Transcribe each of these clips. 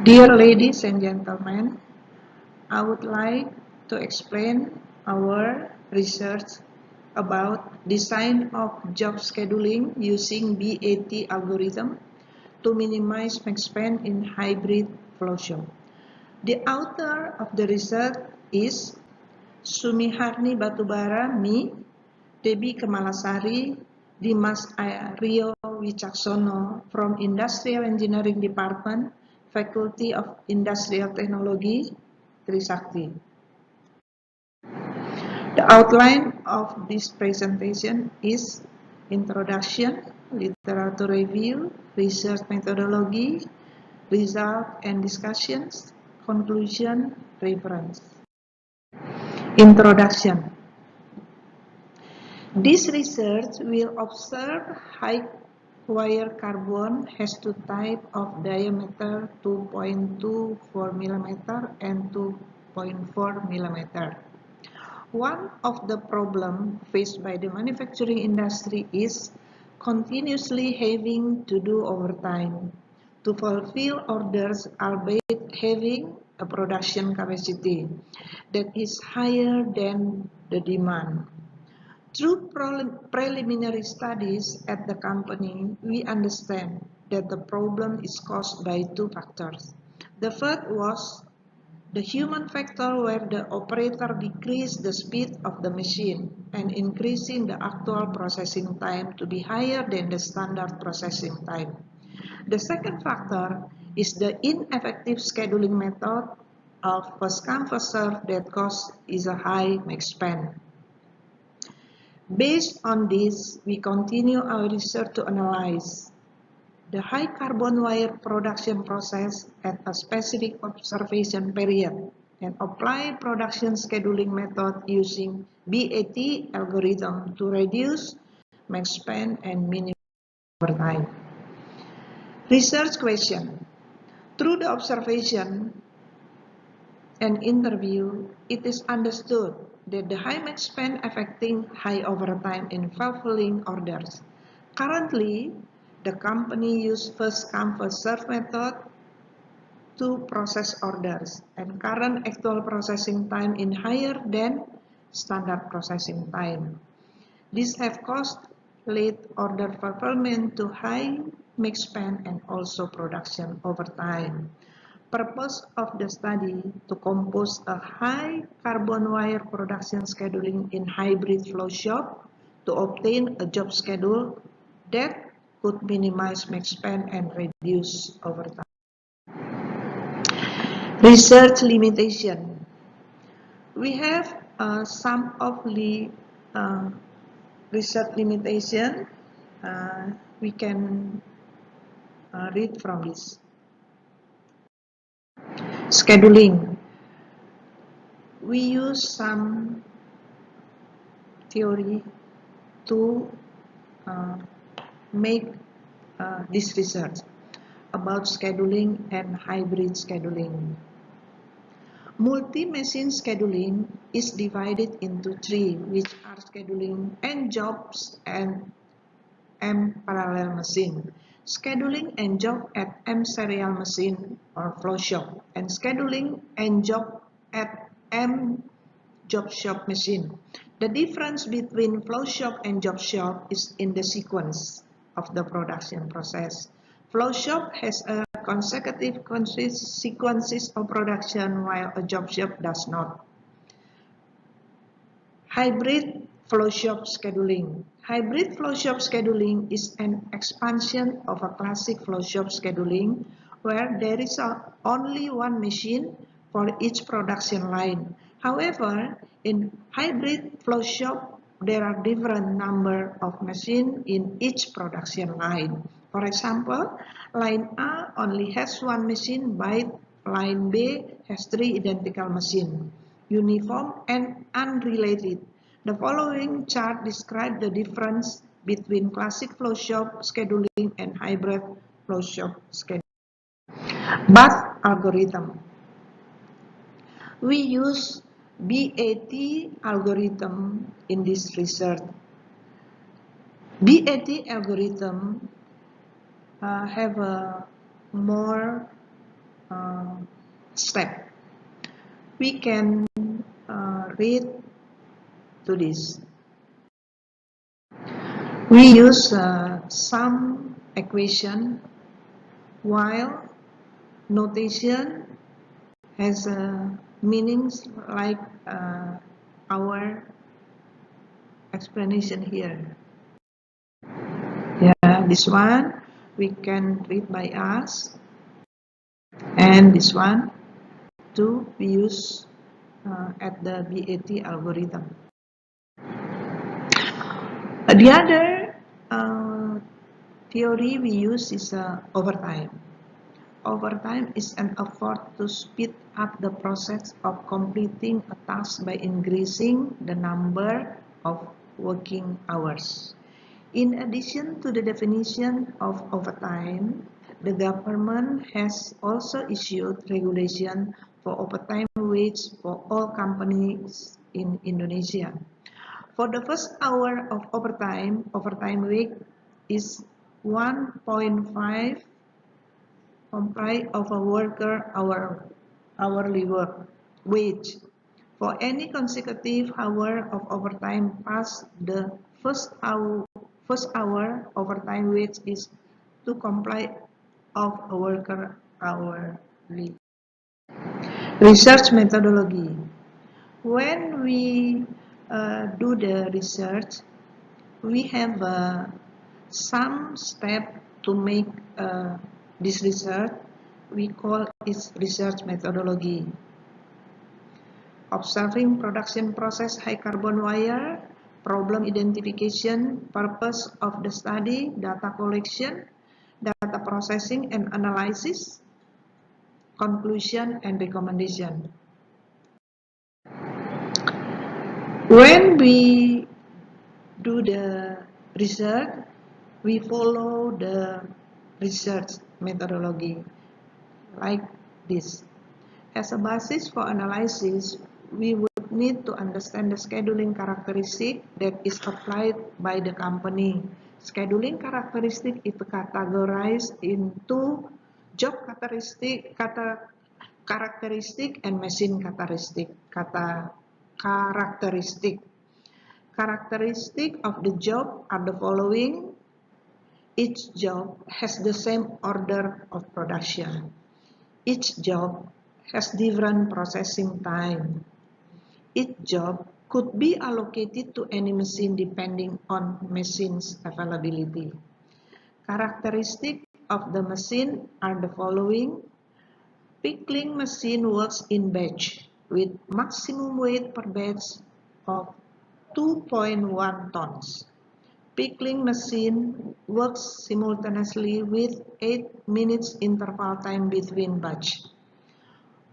Dear ladies and gentlemen, I would like to explain our research about design of job scheduling using BAT algorithm to minimize Makespan in hybrid Flowshop. The author of the research is Sumiharni Batubara, me, Debbie Kemala Sari, Dhimas Aryo Wicaksono from Industrial Engineering Department, Faculty of Industrial Technology, Trisakti. The outline of this presentation is introduction, literature review, research methodology, result and discussions, conclusion, reference. Introduction. This research will observe high wire carbon has two types of diameter 2.24 mm and 2.4 mm. One of the problems faced by the manufacturing industry is continuously having to do overtime to fulfill orders, albeit having a production capacity that is higher than the demand. Through preliminary studies at the company, we understand that the problem is caused by two factors. The first was the human factor, where the operator decreased the speed of the machine and increasing the actual processing time to be higher than the standard processing time. The second factor is the ineffective scheduling method of first come first serve that causes a high Makespan. Based on this, we continue our research to analyze the high carbon wire production process at a specific observation period and apply production scheduling method using BAT algorithm to reduce Makespan and minimize overtime. Research question. Through the observation and interview, it is understood that the high Makespan affecting high overtime in fulfilling orders. Currently, the company uses first come first serve method to process orders, and current actual processing time is higher than standard processing time. This has caused late order fulfillment to high Makespan and also production overtime. Purpose of the study to compose a high carbon wire production scheduling in hybrid Flowshop to obtain a job schedule that could minimize Makespan and reduce overtime. Research limitation. We have some of the research limitation we can read from this. Scheduling. We use some theory to make this research about scheduling and hybrid scheduling. Multi-machine scheduling is divided into three, which are scheduling N jobs and M parallel machine, scheduling N job at M serial machine or Flowshop, and scheduling N job at M job shop machine. The difference between Flowshop and job shop is in the sequence of the production process. Flowshop has a consecutive sequences of production, while a job shop does not. Hybrid Flowshop scheduling. Hybrid Flowshop scheduling is an expansion of a classic Flowshop scheduling where there is only one machine for each production line. However, in hybrid Flowshop, there are different number of machines in each production line. For example, line A only has one machine, while line B has three identical machines, uniform and unrelated. The following chart describes the difference between classic Flowshop scheduling and hybrid Flowshop scheduling. BAT algorithm. We use BAT algorithm in this research. BAT algorithm have a more step. We can read to this. We use some equation while notation has meanings like our explanation here. Yeah, this one we can read by us, and this one too we use at the BAT algorithm. The other theory we use is overtime. Overtime is an effort to speed up the process of completing a task by increasing the number of working hours. In addition to the definition of overtime, the government has also issued regulation for overtime wage for all companies in Indonesia. For the first hour of overtime wage is 1.5 comprise of a worker hourly work wage. For any consecutive hour of overtime past the first hour overtime wage is to comply of a worker hourly. Research methodology. When we do the research, we have some step to make this research. We call it research methodology. Observing production process high carbon wire, problem identification, purpose of the study, data collection, data processing and analysis, conclusion and recommendation. When we do the research, we follow the research methodology like this. As a basis for analysis, we would need to understand the scheduling characteristic that is applied by the company. Scheduling characteristic is categorized into job characteristic and machine characteristic. Characteristic of the job are the following. Each job has the same order of production. Each job has different processing time. Each job could be allocated to any machine depending on machine's availability. Characteristics of the machine are the following. Pickling machine works in batch with maximum weight per batch of 2.1 tons. Pickling machine works simultaneously with 8 minutes interval time between batch.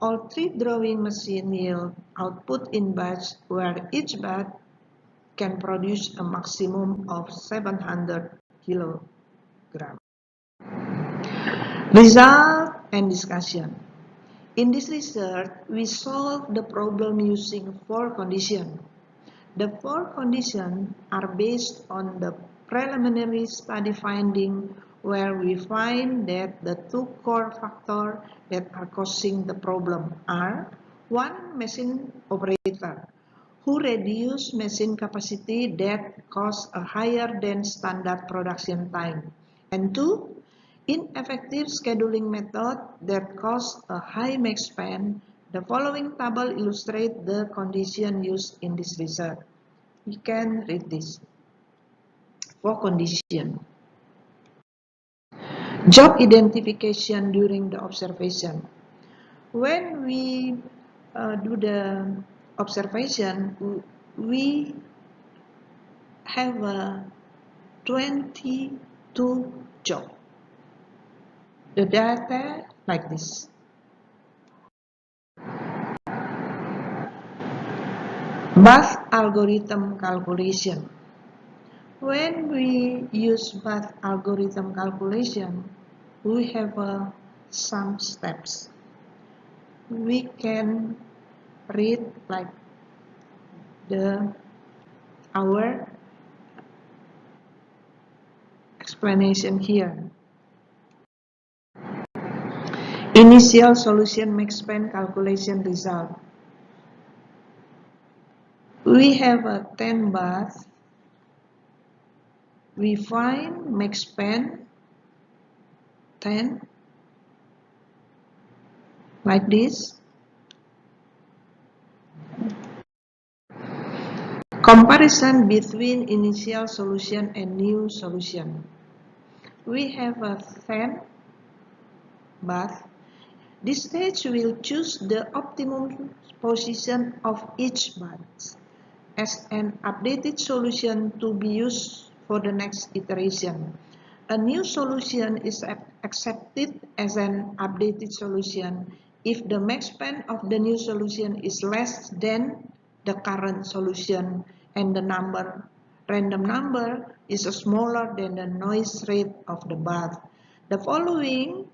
All three drawing machines yield output in batch where each batch can produce a maximum of 700 kg. Result and discussion. In this research, we solved the problem using 4 conditions. The 4 conditions are based on the preliminary study finding where we find that the 2 core factors that are causing the problem are 1. Machine operator who reduce machine capacity that cause a higher than standard production time, and 2. Ineffective scheduling method that cause a high Makespan. The following table illustrates the condition used in this research. You can read this. 4 conditions. Job identification during the observation. When we do the observation, we have 22 jobs. The data like this. Bath algorithm calculation. When we use Bath algorithm calculation, we have some steps. We can read like our explanation here. Initial solution Makespan calculation result. We have a 10 bath. We find Makespan 10 like this. Comparison between initial solution and new solution. We have a 10 bath. This stage will choose the optimum position of each bath as an updated solution to be used for the next iteration. A new solution is accepted as an updated solution if the Makespan of the new solution is less than the current solution and the random number is smaller than the noise rate of the bath. The following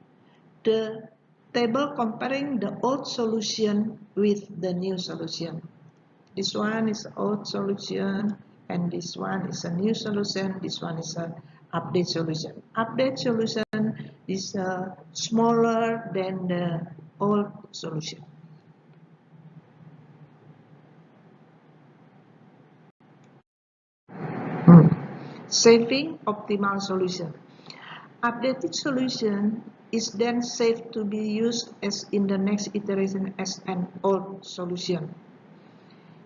the table comparing the old solution with the new solution. This one is old solution and this one is a new solution. This one is a update solution. Update solution is smaller than the old solution. Saving optimal solution. Updated solution is then saved to be used as in the next iteration as an old solution.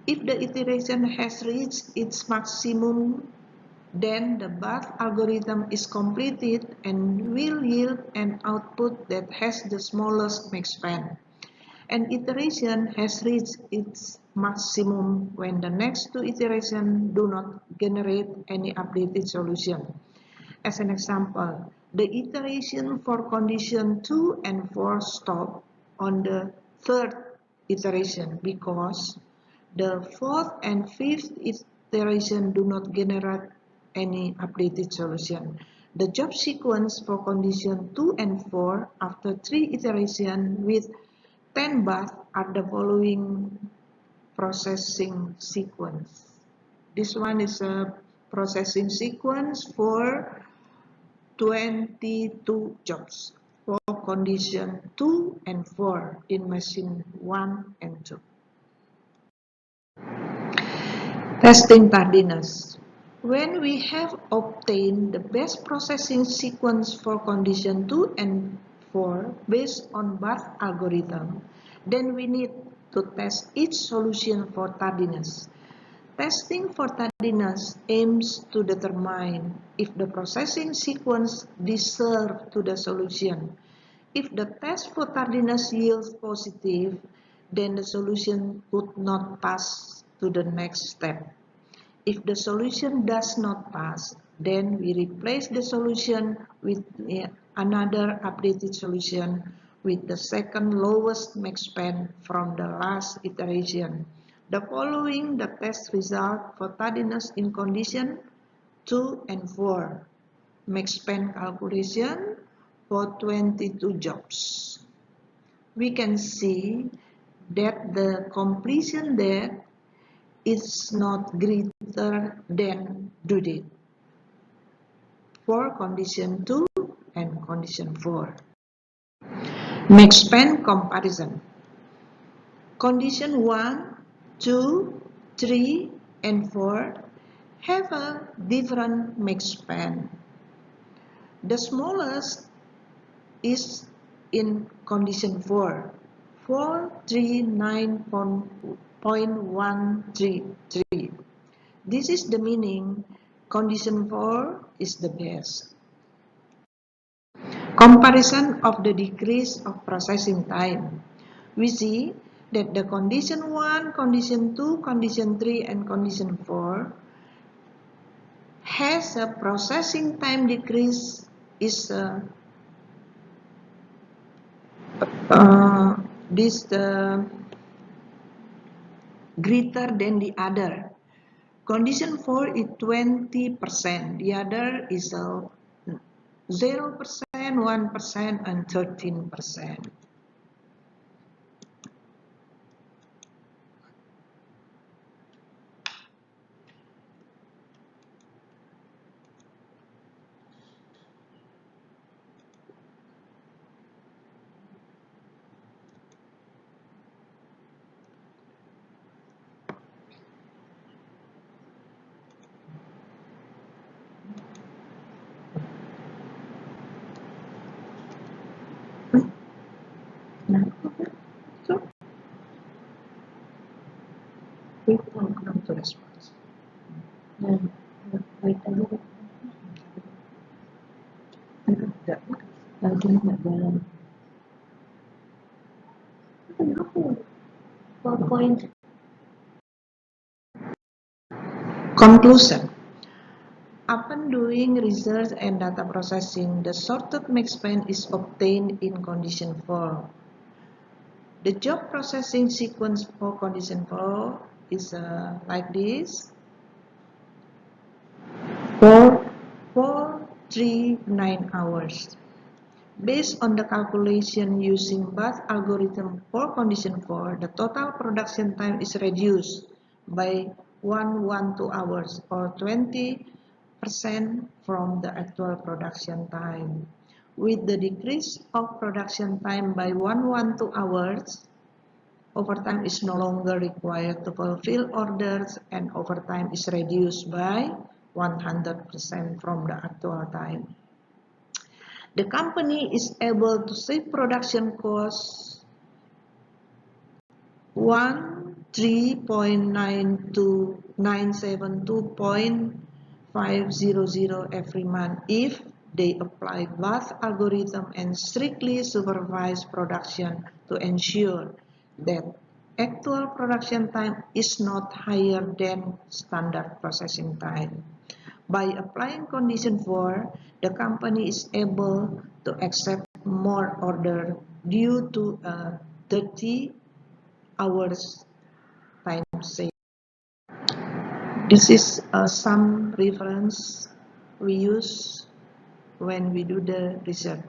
If the iteration has reached its maximum, then the bath algorithm is completed and will yield an output that has the smallest Makespan. An iteration has reached its maximum when the next two iterations do not generate any updated solution. As an example, the iteration for condition 2 and 4 stop on the third iteration because the fourth and fifth iteration do not generate any updated solution. The job sequence for condition 2 and 4 after 3 iterations with 10 baths are the following processing sequence. This one is a processing sequence for 22 jobs for condition 2 and 4 in machine 1 and 2. Testing tardiness. When we have obtained the best processing sequence for condition 2 and 4 based on bath algorithm, then we need to test each solution for tardiness. Testing for tardiness aims to determine if the processing sequence deserves to the solution. If the test for tardiness yields positive, then the solution could not pass to the next step. If the solution does not pass, then we replace the solution with another updated solution with the second lowest Makespan from the last iteration. The following the test result for tardiness in condition 2 and 4. Makespan calculation for 22 jobs. We can see that the completion date is not greater than due date for condition 2 and condition 4. Makespan comparison. Condition 1, 2, 3, and 4 have a different Makespan. The smallest is in condition 4, 439.133. This is the meaning condition 4 is the best. Comparison of the decrease of processing time. We see that the condition 1, condition 2, condition 3, and condition 4 has a processing time decrease is greater than the other. Condition 4 is 20%, the other is 0%, 1%, and 13%. Nah, so quick program to response. Baik aja. Enggak. Lagi nggak jalan. PowerPoint. Conclusion. Upon doing research and data processing, the sorted Makespan is obtained in condition 4. The job processing sequence for condition 4 is like this. 4, 3, 9 hours. Based on the calculation using Bath algorithm for condition 4, the total production time is reduced by 112 hours or 20% from the actual production time. With the decrease of production time by 112 hours, overtime is no longer required to fulfill orders and overtime is reduced by 100% from the actual time. The company is able to save production costs 13.972.500 every month if they apply Bath algorithm and strictly supervise production to ensure that actual production time is not higher than standard processing time. By applying condition 4, the company is able to accept more order due to a 30 hours time save. This is some reference we use when we do the research.